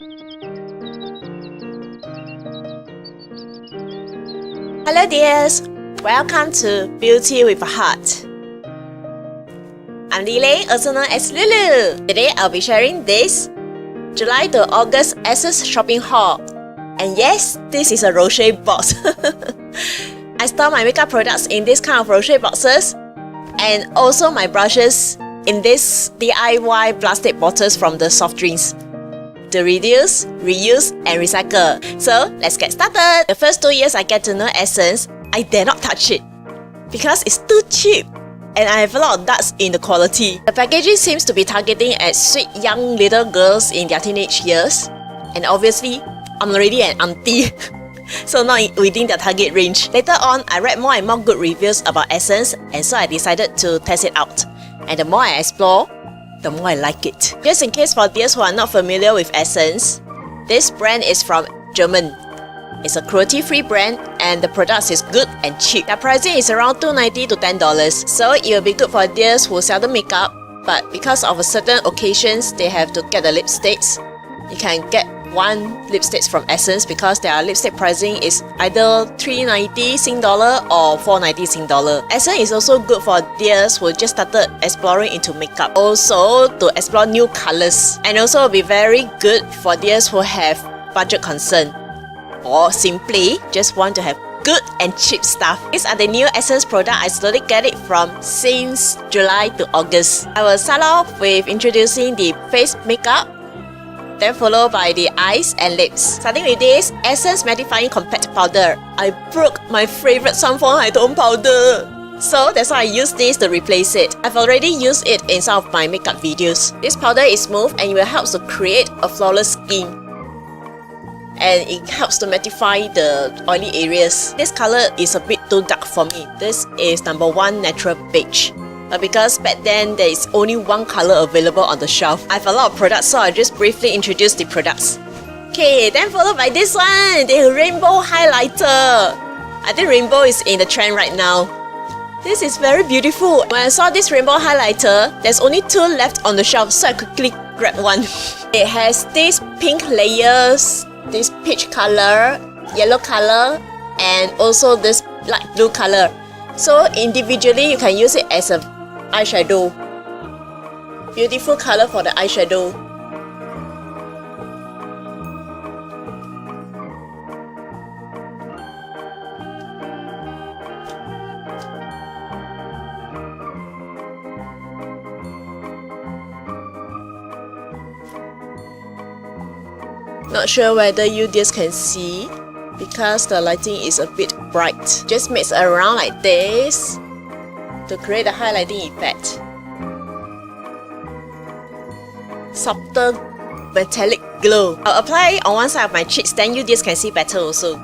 Hello dears, welcome to Beauty with a Heart. I'm Lily, also known as Lulu. Today I'll be sharing this July to August Essence shopping haul. And yes, this is a Rocher box. I store my makeup products in this kind of Rocher boxes, and also my brushes in this DIY plastic bottles from the soft drinks to reduce, reuse, and recycle. So let's get started. The first 2 years I get to know Essence, I dare not touch it because it's too cheap and I have a lot of doubts in the quality. The packaging seems to be targeting at sweet young little girls in their teenage years, and obviously I'm already an auntie, so not within the target range. Later on, I read more and more good reviews about Essence, and so I decided to test it out. And the more I explore, the more I like it. Just in case for those who are not familiar with Essence, this brand is from German. It's a cruelty-free brand and the product is good and cheap. Their pricing is around $2.90 to $10, so it will be good for those who seldom makeup, but because of certain occasions they have to get the lipsticks. You can get one lipstick from Essence because their lipstick pricing is either $3.90 Sing dollar or $4.90 Sing dollar. Essence is also good for those who just started exploring into makeup, also to explore new colors, and also will be very good for those who have budget concern or simply just want to have good and cheap stuff. These are the new Essence products I slowly get it from since July to August. I will start off with introducing the face makeup, then followed by the eyes and lips. Starting with this Essence Mattifying Compact Powder. I broke my favorite Summerfun tone powder, so that's why I use this to replace it. I've already used it in some of my makeup videos. This powder is smooth and it will help to create a flawless skin, and it helps to mattify the oily areas. This color is a bit too dark for me. This is number 1 Natural Beige. But because back then there is only one color available on the shelf, I have a lot of products, so I'll just briefly introduce the products. Okay, then followed by this one, the Rainbow Highlighter. I think rainbow is in the trend right now. This is very beautiful. When I saw this Rainbow Highlighter, there's only 2 left on the shelf, so I quickly grabbed one. It has these pink layers, this peach color, yellow color, and also this light blue color. So individually you can use it as a eyeshadow. Beautiful color for the eyeshadow. Not sure whether you just can see because the lighting is a bit bright. Just mix around like this to create a highlighting effect. Subtle metallic glow. I'll apply it on one side of my cheeks, then you just can see better also.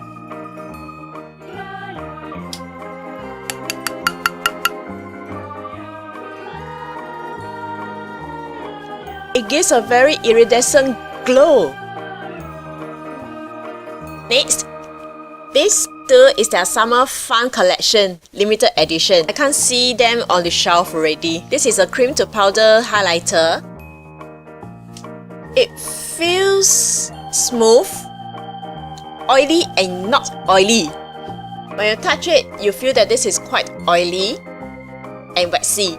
It gives a very iridescent glow. Next, this too is their Summerfun collection, limited edition. I can't see them on the shelf already. This is a cream to powder highlighter. It feels smooth, oily and not oily. When you touch it, you feel that this is quite oily and waxy.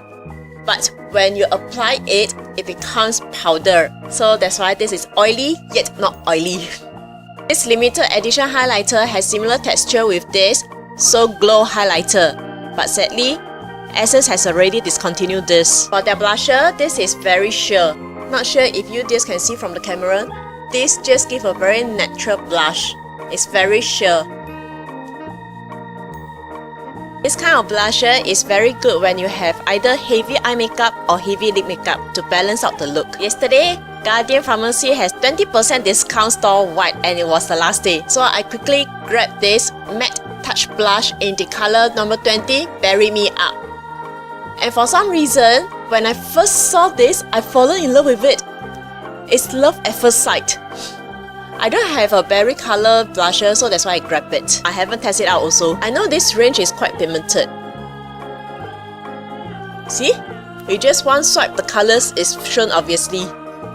But when you apply it, it becomes powder. So that's why this is oily yet not oily. This limited edition highlighter has similar texture with this So Glow highlighter, but sadly, Essence has already discontinued this. For their blusher, this is very sheer. Not sure if you just can see from the camera. This just gives a very natural blush. It's very sheer. This kind of blusher is very good when you have either heavy eye makeup or heavy lip makeup to balance out the look. Yesterday, Guardian Pharmacy has 20% discount store-wide and it was the last day. So I quickly grabbed this matte touch blush in the color number 20, Bury Me Up. And for some reason, when I first saw this, I fallen in love with it. It's love at first sight. I don't have a berry color blusher, so that's why I grabbed it. I haven't tested it out also. I know this range is quite pigmented. See? With just one swipe, the colors is shown obviously.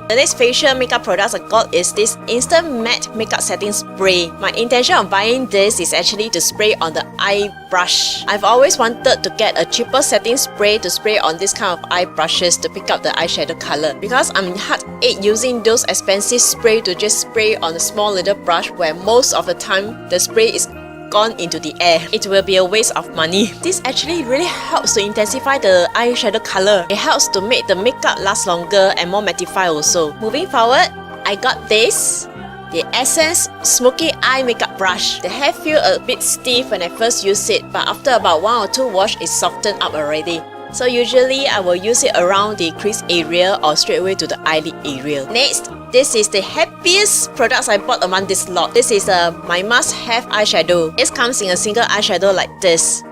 The next facial makeup products I got is this Instant Matte Makeup Setting Spray. My intention of buying this is actually to spray on the eye brush. I've always wanted to get a cheaper setting spray to spray on this kind of eye brushes to pick up the eyeshadow color. Because I'm heartache using those expensive spray to just spray on a small little brush where most of the time the spray is gone into the air. It will be a waste of money. This actually really helps to intensify the eyeshadow color. It helps to make the makeup last longer and more mattify also. Moving forward, I got this, the Essence Smokey Eye Makeup Brush. The hair feel a bit stiff when I first use it, but after about 1 or 2 wash, it softened up already. So usually I will use it around the crease area or straight away to the eyelid area. Next, this is the happiest products I bought among this lot. This is my must-have eyeshadow. It comes in a single eyeshadow like this.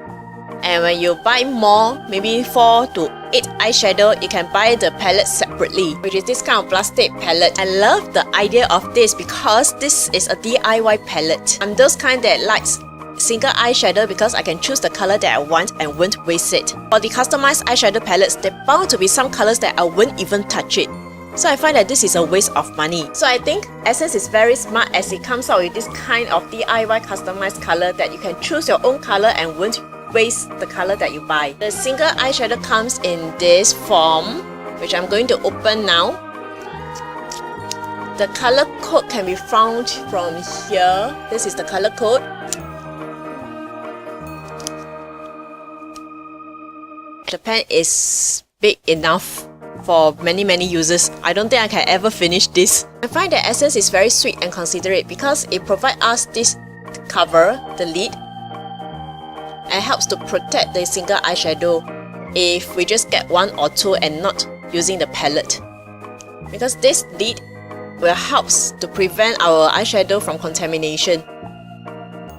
And when you buy more, maybe 4 to 8 eyeshadow, you can buy the palette separately, which is this kind of plastic palette. I love the idea of this because this is a DIY palette. I'm those kind that likes single eyeshadow because I can choose the color that I want and won't waste it. For the customized eyeshadow palettes, there are bound to be some colors that I won't even touch it. So I find that this is a waste of money. So I think Essence is very smart as it comes out with this kind of DIY customized color that you can choose your own color and won't waste the color that you buy. The single eyeshadow comes in this form, which I'm going to open now. The color code can be found from here. This is the color code. The pen is big enough for many users. I don't think I can ever finish this. I find that Essence is very sweet and considerate because it provides us this cover, the lid, and helps to protect the single eyeshadow if we just get 1 or 2 and not using the palette. Because this lid will help to prevent our eyeshadow from contamination.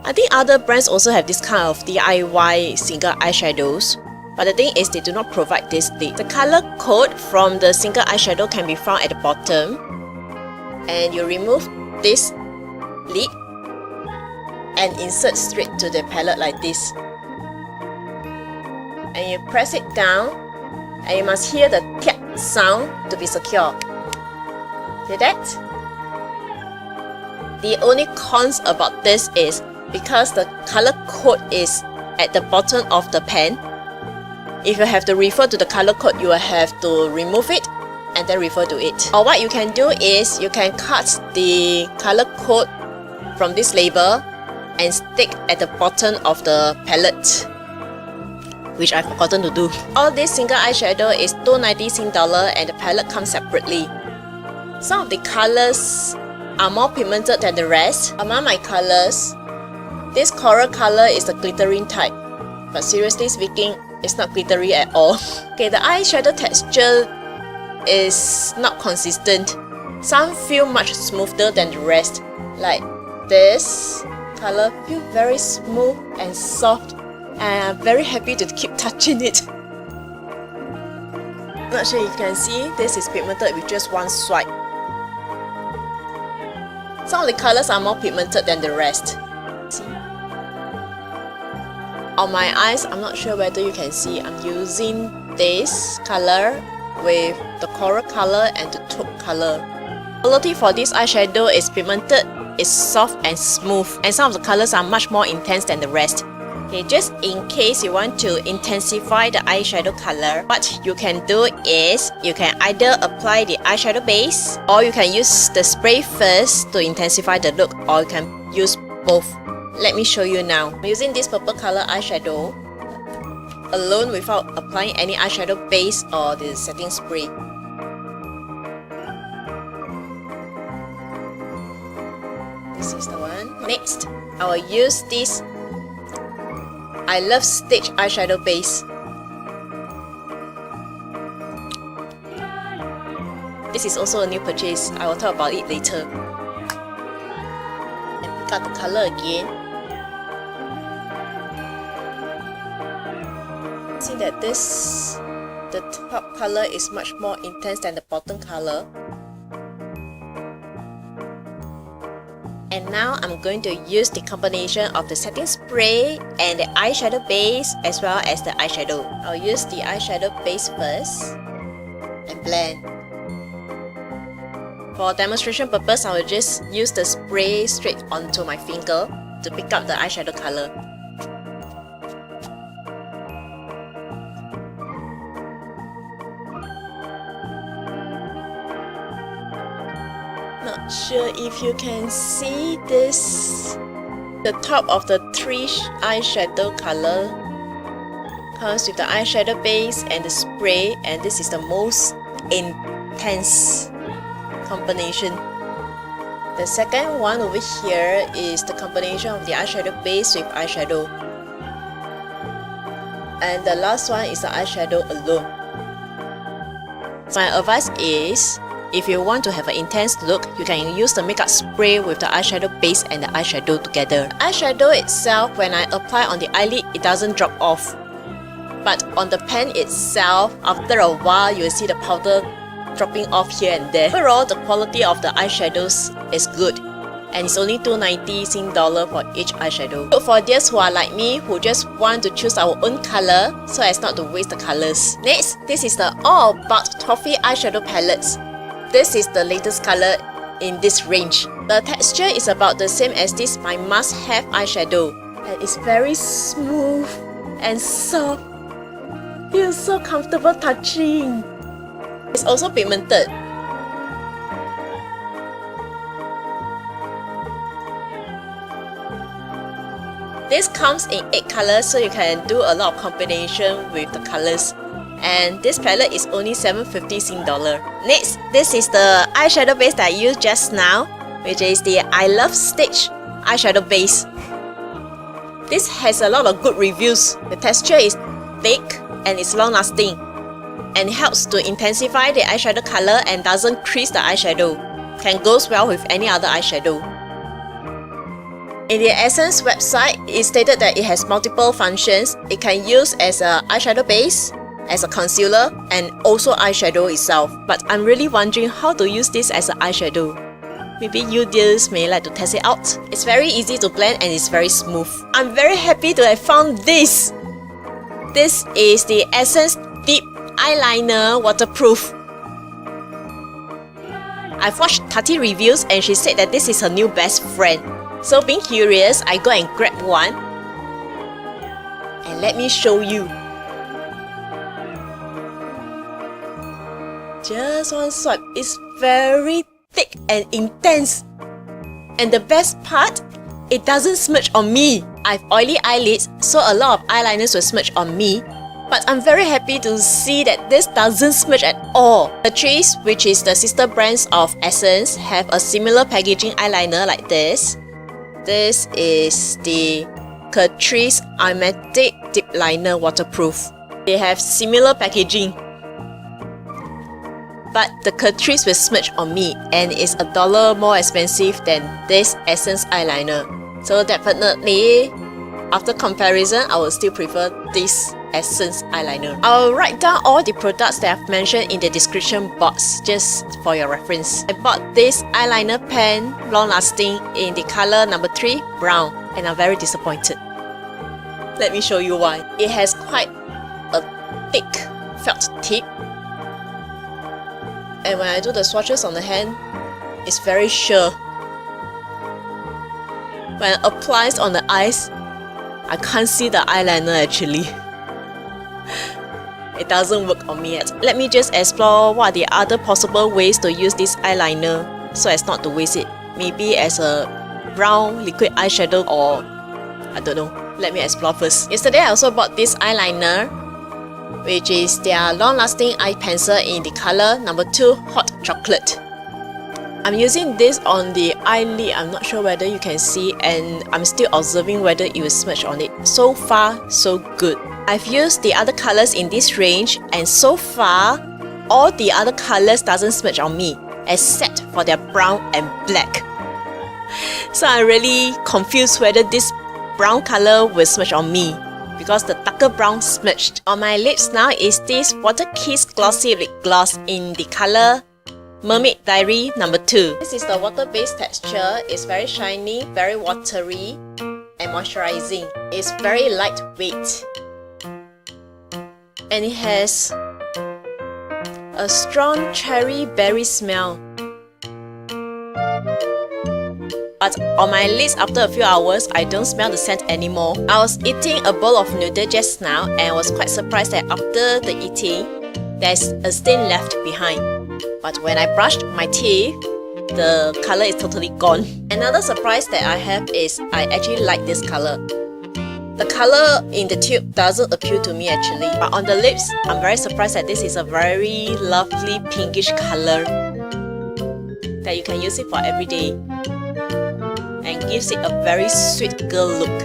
I think other brands also have this kind of DIY single eyeshadows. But the thing is, they do not provide this lid. The color code from the single eyeshadow can be found at the bottom. And you remove this lid and insert straight to the palette like this. And you press it down and you must hear the tiak sound to be secure. Hear that? The only cons about this is because the color code is at the bottom of the pen. If you have to refer to the color code, you will have to remove it and then refer to it. Or what you can do is you can cut the color code from this label and stick at the bottom of the palette, which I've forgotten to do. All this single eyeshadow is $2.90 Sing dollar and the palette comes separately. Some of the colors are more pigmented than the rest. Among my colors, this coral color is the glittering type, but seriously speaking, it's not glittery at all. Okay, the eyeshadow texture is not consistent. Some feel much smoother than the rest. Like this color feel very smooth and soft, and I'm very happy to keep touching it. Not sure you can see, this is pigmented with just 1 swipe. Some of the colors are more pigmented than the rest. See? On my eyes, I'm not sure whether you can see, I'm using this color with the coral color and the taupe color. The quality for this eyeshadow is pigmented, it's soft and smooth, and some of the colors are much more intense than the rest. Okay, just in case you want to intensify the eyeshadow color, what you can do is you can either apply the eyeshadow base or you can use the spray first to intensify the look, or you can use both. Let me show you now. I'm using this purple color eyeshadow alone without applying any eyeshadow base or the setting spray. This is the one. Next, I will use this I Love Stitch eyeshadow base. This is also a new purchase. I will talk about it later. And pick out the color again. See that the top color is much more intense than the bottom color. And now I'm going to use the combination of the setting spray and the eyeshadow base as well as the eyeshadow. I'll use the eyeshadow base first and blend. For demonstration purpose, I will just use the spray straight onto my finger to pick up the eyeshadow color. Not sure if you can see this. The top of the 3 eyeshadow color comes with the eyeshadow base and the spray, and this is the most intense combination. The second one over here is the combination of the eyeshadow base with eyeshadow. And the last one is the eyeshadow alone. My advice is, if you want to have an intense look, you can use the makeup spray with the eyeshadow base and the eyeshadow together. Eyeshadow itself, when I apply on the eyelid, it doesn't drop off. But on the pen itself, after a while, you will see the powder dropping off here and there. Overall, the quality of the eyeshadows is good. And it's only $2.90 Sing dollar for each eyeshadow. So for those who are like me, who just want to choose our own color, so as not to waste the colors. Next, this is the All About Toffee eyeshadow palettes. This is the latest color in this range. The texture is about the same as this my must-have eyeshadow. And it's very smooth and soft. Feels so comfortable touching. It's also pigmented. This comes in 8 colors, so you can do a lot of combination with the colors. And this palette is only $7.50 Sing dollar. Next, this is the eyeshadow base that I used just now, which is the I Love Stitch eyeshadow base. This has a lot of good reviews. The texture is thick and it's long lasting, and helps to intensify the eyeshadow color and doesn't crease the eyeshadow. Can goes well with any other eyeshadow. In the Essence website, it stated that it has multiple functions. It can use as an eyeshadow base, as a concealer, and also eyeshadow itself. But I'm really wondering how to use this as an eyeshadow. Maybe you dears may like to test it out. It's very easy to blend and it's very smooth. I'm very happy to have found this. This is the Essence Deep Eyeliner Waterproof. I've watched Tati reviews and she said that this is her new best friend. So being curious, I go and grab one. And let me show you. Just one swipe. It's very thick and intense. And the best part, it doesn't smudge on me. I've oily eyelids, so a lot of eyeliners will smudge on me. But I'm very happy to see that this doesn't smudge at all. Catrice, which is the sister brands of Essence, have a similar packaging eyeliner like this. This is the Catrice Eyematic Deep Liner Waterproof. They have similar packaging. But the Catrice will smudge on me, and it's $1 more expensive than this Essence eyeliner. So definitely, after comparison, I will still prefer this Essence eyeliner. I'll write down all the products that I've mentioned in the description box just for your reference. I bought this eyeliner pen, long lasting, in the color number 3, brown, and I'm very disappointed. Let me show you why. It has quite a thick felt tip, and when I do the swatches on the hand, it's very sure. When it applies on the eyes, I can't see the eyeliner actually. It doesn't work on me yet. Let me just explore what are the other possible ways to use this eyeliner so as not to waste it. Maybe as a brown liquid eyeshadow, or I don't know. Let me explore first. Yesterday I also bought this eyeliner, which is their long-lasting eye pencil in the color number 2, Hot Chocolate. I'm using this on the eyelid. I'm not sure whether you can see, and I'm still observing whether it will smudge on it. So far, so good. I've used the other colors in this range, and so far, all the other colors doesn't smudge on me, except for their brown and black. So I'm really confused whether this brown color will smudge on me, because the darker brown smudged. On my lips now is this Water Kiss Glossy Lip Gloss in the color Mermaid Diary number 2. This is the water-based texture. It's very shiny, very watery, and moisturizing. It's very lightweight. And it has a strong cherry berry smell. But on my lips after a few hours, I don't smell the scent anymore. I was eating a bowl of noodle just now and was quite surprised that after the eating, there's a stain left behind. But when I brushed my teeth, the color is totally gone. Another surprise that I have is I actually like this color. The color in the tube doesn't appeal to me actually, but on the lips, I'm very surprised that this is a very lovely pinkish color that you can use it for every day and gives it a very sweet girl look.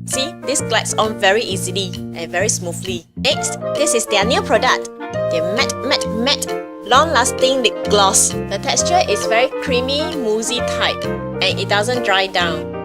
See, this glides on very easily and very smoothly. Next, this is their new product, the matte long-lasting lip gloss. The texture is very creamy, moussey type and it doesn't dry down.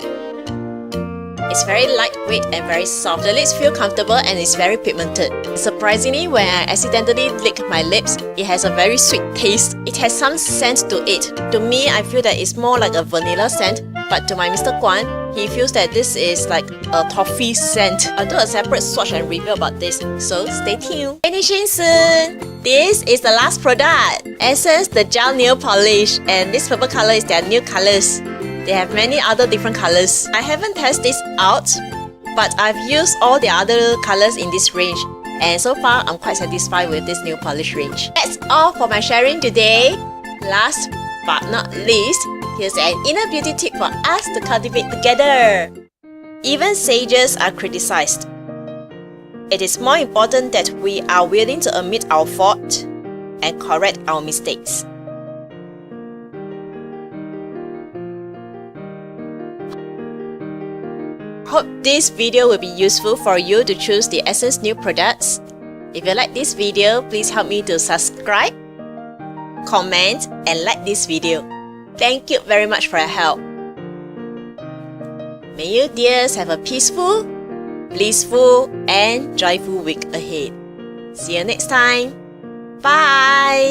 It's very lightweight and very soft. The lips feel comfortable and it's very pigmented. Surprisingly, when I accidentally lick my lips, it has a very sweet taste. It has some scent to it. To me, I feel that it's more like a vanilla scent, but to my Mr. Guan, he feels that this is like a toffee scent. I'll do a separate swatch and review about this, so stay tuned. Finishing soon! This is the last product, Essence the Gel Nail Polish, and this purple color is their new colors. They have many other different colors. I haven't tested this out, but I've used all the other colors in this range, and so far I'm quite satisfied with this nail polish range. That's all for my sharing today. Last but not least, here's an inner beauty tip for us to cultivate together. Even sages are criticized. It is more important that we are willing to admit our fault and correct our mistakes. Hope this video will be useful for you to choose the Essence new products. If you like this video, please help me to subscribe, comment, and like this video. Thank you very much for your help. May you dears have a peaceful, blissful, and joyful week ahead. See you next time. Bye!